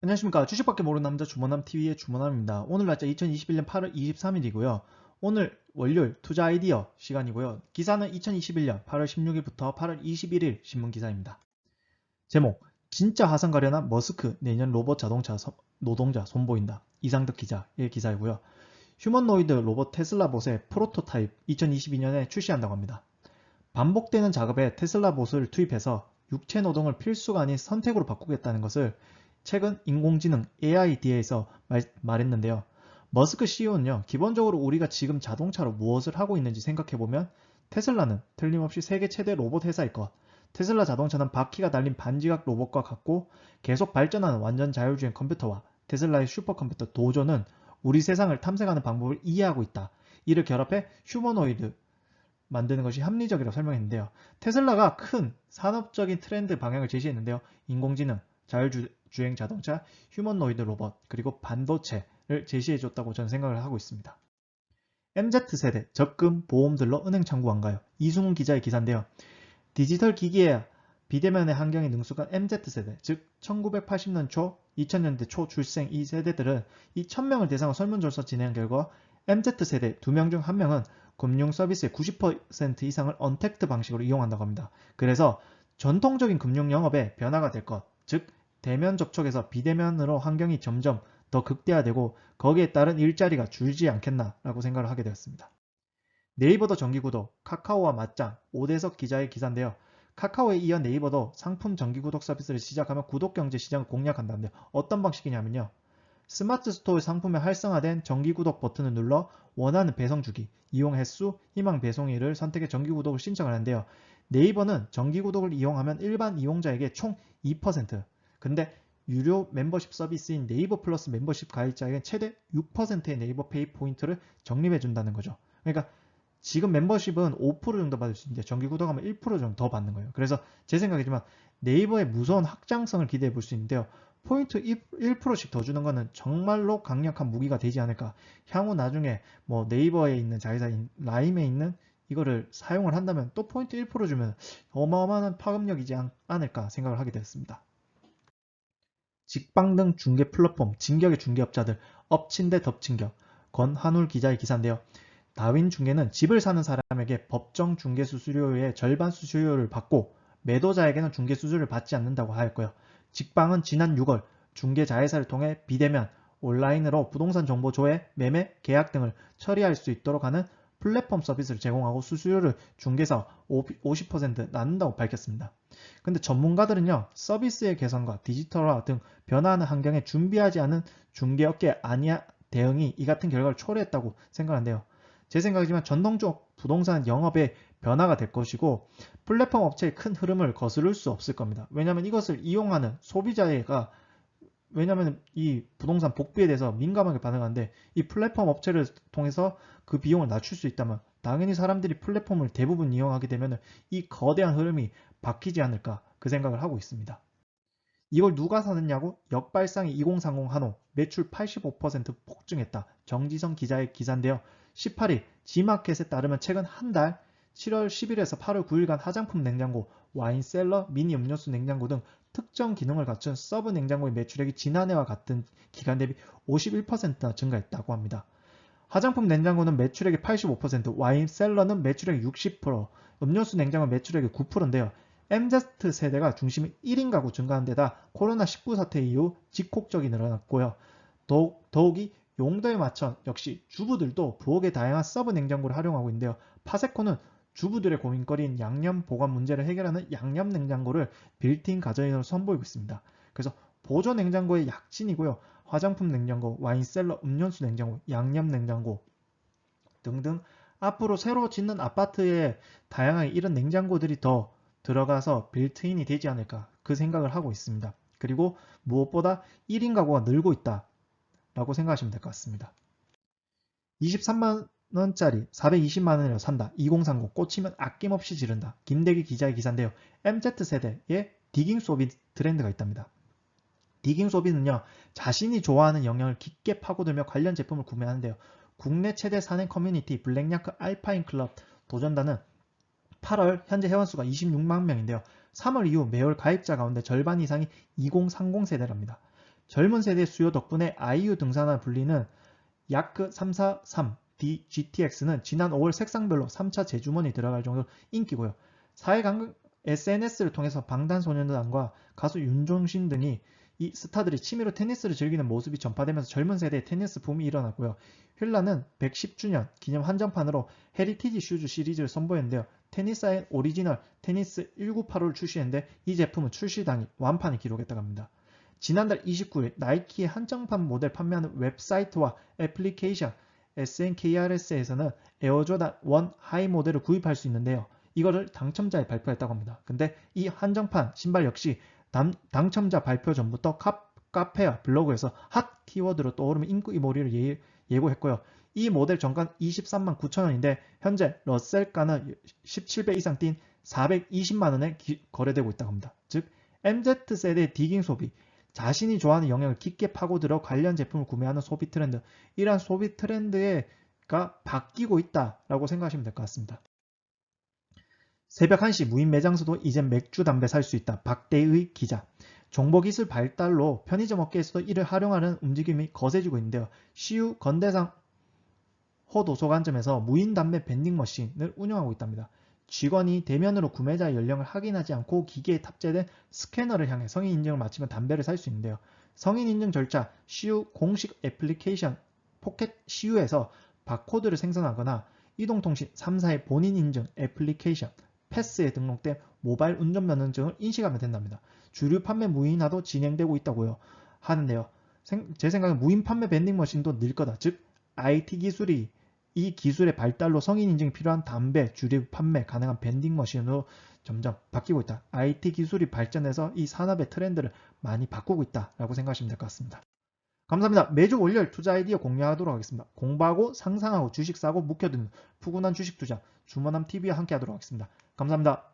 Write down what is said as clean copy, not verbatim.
안녕하십니까. 주식밖에 모르는 남자 주머남TV의 주머남입니다. 오늘 날짜 2021년 8월 23일이고요. 오늘 월요일 투자 아이디어 시간이고요. 기사는 2021년 8월 16일부터 8월 21일 신문 기사입니다. 제목, 진짜 화성 가려나 머스크 내년 로봇 자동차 노동자 손보인다. 이상덕 기자의 기사이고요. 휴머노이드 로봇 테슬라봇의 프로토타입 2022년에 출시한다고 합니다. 반복되는 작업에 테슬라봇을 투입해서 육체 노동을 필수가 아닌 선택으로 바꾸겠다는 것을 최근 인공지능 AIDA에서 말했는데요. 머스크 CEO는요, 기본적으로 우리가 지금 자동차로 무엇을 하고 있는지 생각해보면 테슬라는 틀림없이 세계 최대 로봇 회사일 것. 테슬라 자동차는 바퀴가 달린 반지각 로봇과 같고 계속 발전하는 완전 자율주행 컴퓨터와 테슬라의 슈퍼컴퓨터 도조는 우리 세상을 탐색하는 방법을 이해하고 있다. 이를 결합해 휴머노이드 만드는 것이 합리적이라고 설명했는데요. 테슬라가 큰 산업적인 트렌드 방향을 제시했는데요. 인공지능, 자율주행 자동차, 휴머노이드 로봇, 그리고 반도체를 제시해줬다고 저는 생각을 하고 있습니다. MZ세대, 적금, 보험들로 은행 창구 안 가요. 이승훈 기자의 기사인데요. 디지털 기기에 비대면의 환경에 능숙한 MZ세대, 즉 1980년 초, 2000년대 초 출생 이 세대들은 이 1000명을 대상으로 설문조사 진행한 결과 MZ세대 2명 중 1명은 금융 서비스의 90% 이상을 언택트 방식으로 이용한다고 합니다. 그래서 전통적인 금융 영업에 변화가 될 것, 즉 대면 접촉에서 비대면으로 환경이 점점 더 극대화되고 거기에 따른 일자리가 줄지 않겠나라고 생각을 하게 되었습니다. 네이버도 정기구독, 카카오와 맞짱, 오대석 기자의 기사인데요. 카카오에 이어 네이버도 상품 정기구독 서비스를 시작하면 구독경제 시장을 공략한다는데 어떤 방식이냐면요. 스마트 스토어 상품에 활성화된 정기구독 버튼을 눌러 원하는 배송 주기, 이용 횟수, 희망 배송일을 선택해 정기구독을 신청을 하는데요. 네이버는 정기구독을 이용하면 일반 이용자에게 총 2%, 근데 유료 멤버십 서비스인 네이버 플러스 멤버십 가입자에게 최대 6%의 네이버 페이 포인트를 적립해 준다는 거죠. 그러니까 지금 멤버십은 5% 정도 받을 수 있는데 정기 구독하면 1% 정도 더 받는 거예요. 그래서 제 생각이지만 네이버의 무서운 확장성을 기대해 볼 수 있는데요. 포인트 1%씩 더 주는 거는 정말로 강력한 무기가 되지 않을까. 향후 나중에 뭐 네이버에 있는 자회사인 라임에 있는 이거를 사용을 한다면 또 포인트 1% 주면 어마어마한 파급력이지 않을까 생각을 하게 되었습니다. 직방 등 중개 플랫폼, 진격의 중개업자들, 엎친 데 덮친 격. 권한울 기자의 기사인데요. 다윈 중개는 집을 사는 사람에게 법정 중개 수수료의 절반 수수료를 받고 매도자에게는 중개 수수료를 받지 않는다고 하였고요. 직방은 지난 6월 중개 자회사를 통해 비대면, 온라인으로 부동산 정보 조회, 매매, 계약 등을 처리할 수 있도록 하는 플랫폼 서비스를 제공하고 수수료를 중개사 50% 나눈다고 밝혔습니다. 근데 전문가들은요, 서비스의 개선과 디지털화 등 변화하는 환경에 준비하지 않은 중개업계 아니야 대응이 이 같은 결과를 초래했다고 생각하는데요. 제 생각이지만 전통적 부동산 영업의 변화가 될 것이고 플랫폼 업체의 큰 흐름을 거스를 수 없을 겁니다. 왜냐하면 이것을 이용하는 소비자가 왜냐하면 이 부동산 복비에 대해서 민감하게 반응하는데 이 플랫폼 업체를 통해서 그 비용을 낮출 수 있다면 당연히 사람들이 플랫폼을 대부분 이용하게 되면 이 거대한 흐름이 바뀌지 않을까 그 생각을 하고 있습니다. 이걸 누가 사느냐고? 역발상의 2030 한호 매출 85% 폭증했다. 정지성 기자의 기사인데요. 18일 G마켓에 따르면 최근 한 달 7월 10일에서 8월 9일간 화장품 냉장고, 와인셀러, 미니 음료수 냉장고 등 특정 기능을 갖춘 서브 냉장고의 매출액이 지난해와 같은 기간 대비 51%나 증가했다고 합니다. 화장품 냉장고는 매출액의 85%, 와인셀러는 매출액의 60%, 음료수 냉장고 매출액의 9%인데요. MZ세대가 중심인 1인 가구 증가한 데다 코로나19 사태 이후 집콕적이 늘어났고요. 더욱이 용도에 맞춰 역시 주부들도 부엌의 다양한 서브 냉장고를 활용하고 있는데요. 파세코는 주부들의 고민거리인 양념 보관 문제를 해결하는 양념 냉장고를 빌트인 가전인으로 선보이고 있습니다. 그래서 보조 냉장고의 약진이고요. 화장품 냉장고, 와인셀러, 음료수 냉장고, 양념 냉장고 등등 앞으로 새로 짓는 아파트에 다양하게 이런 냉장고들이 더 들어가서 빌트인이 되지 않을까 그 생각을 하고 있습니다. 그리고 무엇보다 1인 가구가 늘고 있다라고 생각하시면 될 것 같습니다. 23만원짜리 420만원이라고 산다. 2030 꽂히면 아낌없이 지른다. 김대기 기자의 기사인데요. MZ세대의 디깅 소비 트렌드가 있답니다. 디깅 소비는요. 자신이 좋아하는 영역을 깊게 파고들며 관련 제품을 구매하는데요. 국내 최대 산행 커뮤니티 블랙야크 알파인 클럽 도전단은 8월 현재 회원수가 26만 명인데요. 3월 이후 매월 가입자 가운데 절반 이상이 2030 세대랍니다. 젊은 세대 수요 덕분에 IU 등산화 불리는 야크 343D GTX는 지난 5월 색상별로 3차 재주문이 들어갈 정도로 인기고요. 사회강국 SNS를 통해서 방탄소년단과 가수 윤종신 등이 이 스타들이 취미로 테니스를 즐기는 모습이 전파되면서 젊은 세대의 테니스 붐이 일어났고요. 휠라는 110주년 기념 한정판으로 헤리티지 슈즈 시리즈를 선보였는데요. 테니스의 오리지널 테니스 1985를 출시했는데 이 제품은 출시 당일 완판을 기록했다고 합니다. 지난달 29일 나이키의 한정판 모델 판매하는 웹사이트와 애플리케이션 SNKRS에서는 에어조단 1 하이 모델을 구입할 수 있는데요. 이거를 당첨자에 발표했다고 합니다. 근데 이 한정판 신발 역시 당첨자 발표 전부터 카페와 블로그에서 핫 키워드로 떠오르면 인기몰이를 예고했고요. 이 모델 정가는 23만 9천 원인데 현재 러셀가는 17배 이상 뛴 420만 원에 거래되고 있다고 합니다. 즉 MZ세대의 디깅 소비, 자신이 좋아하는 영역을 깊게 파고들어 관련 제품을 구매하는 소비 트렌드, 이러한 소비 트렌드가 바뀌고 있다라고 생각하시면 될 것 같습니다. 새벽 1시 무인 매장에서도 이젠 맥주, 담배 살 수 있다. 박대의 기자. 정보기술 발달로 편의점 업계에서도 이를 활용하는 움직임이 거세지고 있는데요. CU 건대상 호도서관점에서 무인 담배 밴딩 머신을 운영하고 있답니다. 직원이 대면으로 구매자의 연령을 확인하지 않고 기계에 탑재된 스캐너를 향해 성인 인증을 마치면 담배를 살 수 있는데요. 성인 인증 절차 CU 공식 애플리케이션 포켓 CU에서 바코드를 생성하거나 이동통신 3사의 본인 인증 애플리케이션 패스에 등록된 모바일 운전면허증을 인식하면 된답니다. 주류 판매 무인화도 진행되고 있다고요. 하는데요. 제 생각엔 무인 판매 밴딩 머신도 늘 거다. 즉 IT 기술이 이 기술의 발달로 성인 인증이 필요한 담배 주류 판매 가능한 밴딩 머신으로 점점 바뀌고 있다. IT 기술이 발전해서 이 산업의 트렌드를 많이 바꾸고 있다라고 생각하시면 될 것 같습니다. 감사합니다. 매주 월요일 투자 아이디어 공유하도록 하겠습니다. 공부하고 상상하고 주식 사고 묵혀두는 푸근한 주식 투자 주머남TV와 함께 하도록 하겠습니다. 감사합니다.